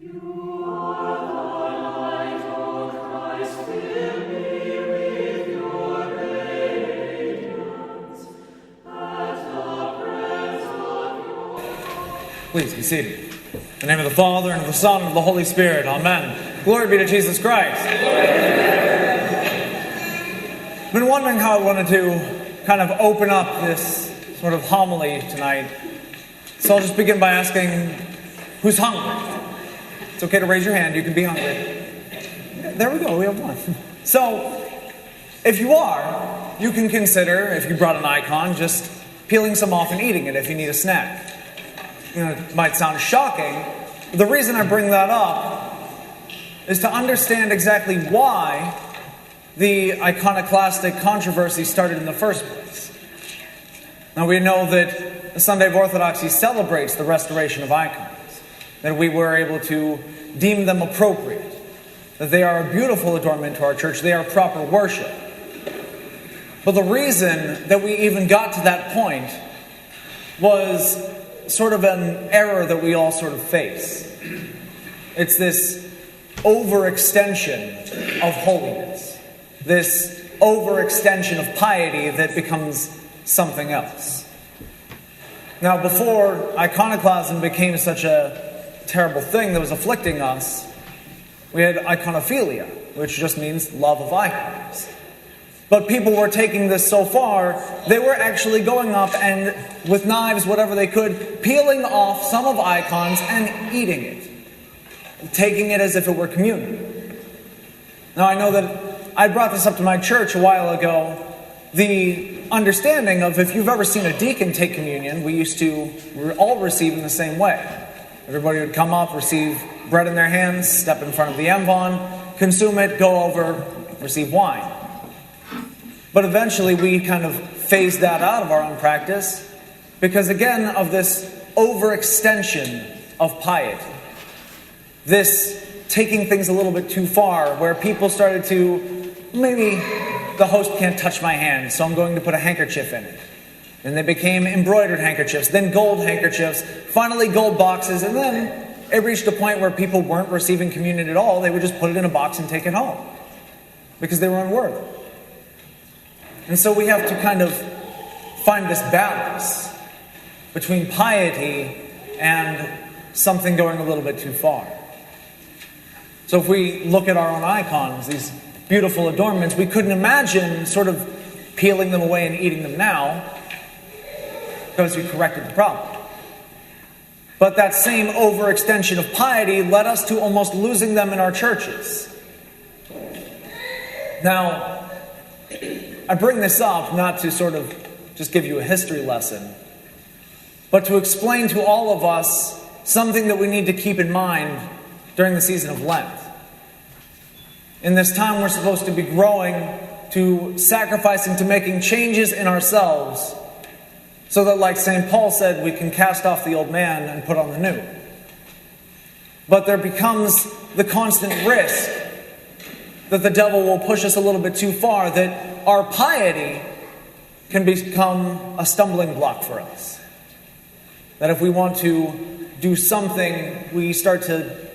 Please be seated. In the name of the Father, and of the Son, and of the Holy Spirit. Amen. Glory be to Jesus Christ. I've been wondering how I wanted to kind of open up this sort of homily tonight. So I'll just begin by asking, who's hungry? It's okay to raise your hand. You can be hungry. There we go. We have one. So, if you are, you can consider, if you brought an icon, just peeling some off and eating it if you need a snack. You know, it might sound shocking, but the reason I bring that up is to understand exactly why the iconoclastic controversy started in the first place. Now we know that the Sunday of Orthodoxy celebrates the restoration of icons, that we were able to deem them appropriate, that they are a beautiful adornment to our church, they are proper worship. But the reason that we even got to that point was sort of an error that we all sort of face. It's this overextension of holiness, this overextension of piety that becomes something else. Now, before iconoclasm became such a terrible thing that was afflicting us, we had iconophilia, which just means love of icons. But people were taking this so far, they were actually going up and, with knives, whatever they could, peeling off some of icons and eating it. Taking it as if it were communion. Now I know that I brought this up to my church a while ago. The understanding of, if you've ever seen a deacon take communion, we used to all receive in the same way. Everybody would come up, receive bread in their hands, step in front of the ambon, consume it, go over, receive wine. But eventually we kind of phased that out of our own practice because, again, of this overextension of piety. This taking things a little bit too far, where people started to, maybe the host can't touch my hand, so I'm going to put a handkerchief in it. And they became embroidered handkerchiefs, then gold handkerchiefs, finally gold boxes, and then it reached a point where people weren't receiving communion at all. They would just put it in a box and take it home because they were unworthy. And so we have to kind of find this balance between piety and something going a little bit too far. So if we look at our own icons, these beautiful adornments, we couldn't imagine sort of peeling them away and eating them now because we corrected the problem. But that same overextension of piety led us to almost losing them in our churches. Now, I bring this up not to sort of just give you a history lesson, but to explain to all of us something that we need to keep in mind during the season of Lent. In this time, we're supposed to be growing, to sacrificing, to making changes in ourselves, so that, like St. Paul said, we can cast off the old man and put on the new. But there becomes the constant risk that the devil will push us a little bit too far, that our piety can become a stumbling block for us. That if we want to do something, we start to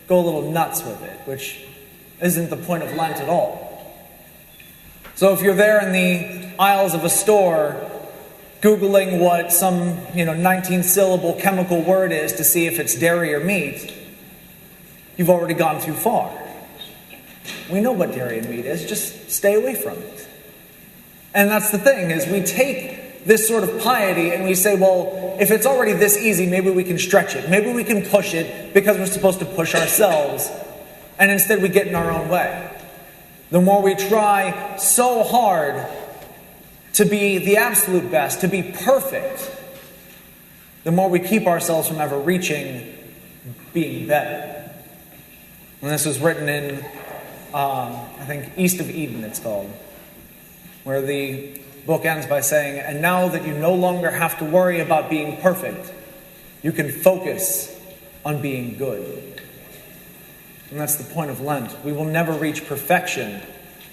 go a little nuts with it, which isn't the point of Lent at all. So if you're there in the aisles of a store, Googling what some 19-syllable chemical word is to see if it's dairy or meat, you've already gone too far. We know what dairy and meat is, just stay away from it. And that's the thing, is we take this sort of piety and we say, well, if it's already this easy, maybe we can stretch it. Maybe we can push it because we're supposed to push ourselves. And instead we get in our own way. The more we try so hard to be the absolute best, to be perfect, the more we keep ourselves from ever reaching being better. And this was written in, I think, East of Eden it's called, where the book ends by saying, and now that you no longer have to worry about being perfect, you can focus on being good. And that's the point of Lent. We will never reach perfection.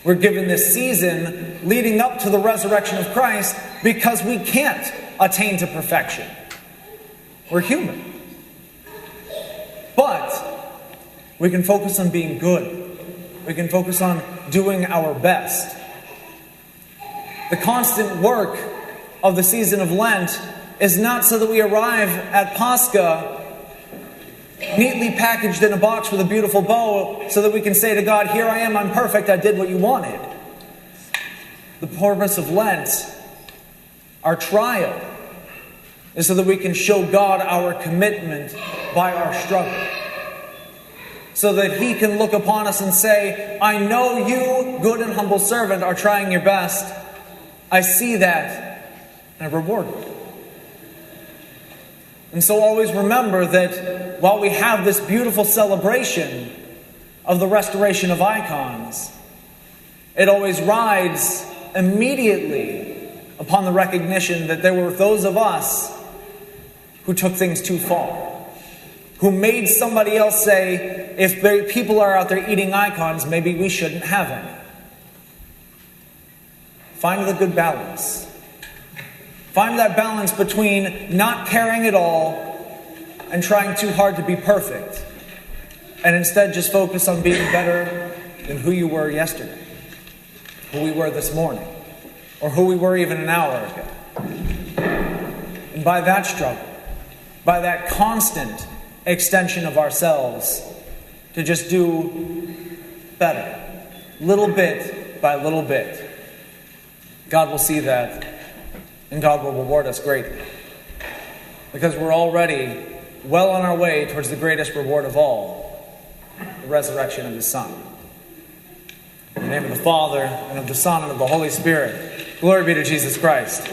We're given this season leading up to the resurrection of Christ because we can't attain to perfection. We're human. But We can focus on being good. We can focus on doing our best. The constant work of the season of Lent is not so that we arrive at Pascha neatly packaged in a box with a beautiful bow so that we can say to God, here I am, I'm perfect, I did what you wanted. The purpose of Lent, our trial, is so that we can show God our commitment by our struggle. So that He can look upon us and say, I know you, good and humble servant, are trying your best. I see that, and I reward you. And so always remember that while we have this beautiful celebration of the restoration of icons, it always rides immediately upon the recognition that there were those of us who took things too far, who made somebody else say, if people are out there eating icons, maybe we shouldn't have any. Find the good balance. Find that balance between not caring at all and trying too hard to be perfect, and instead just focus on being better than who you were yesterday, who we were this morning, or who we were even an hour ago. And by that struggle, by that constant extension of ourselves, to just do better, little bit by little bit, God will see that, and God will reward us greatly. Because we're already well on our way towards the greatest reward of all, the resurrection of His Son. In the name of the Father, and of the Son, and of the Holy Spirit, glory be to Jesus Christ.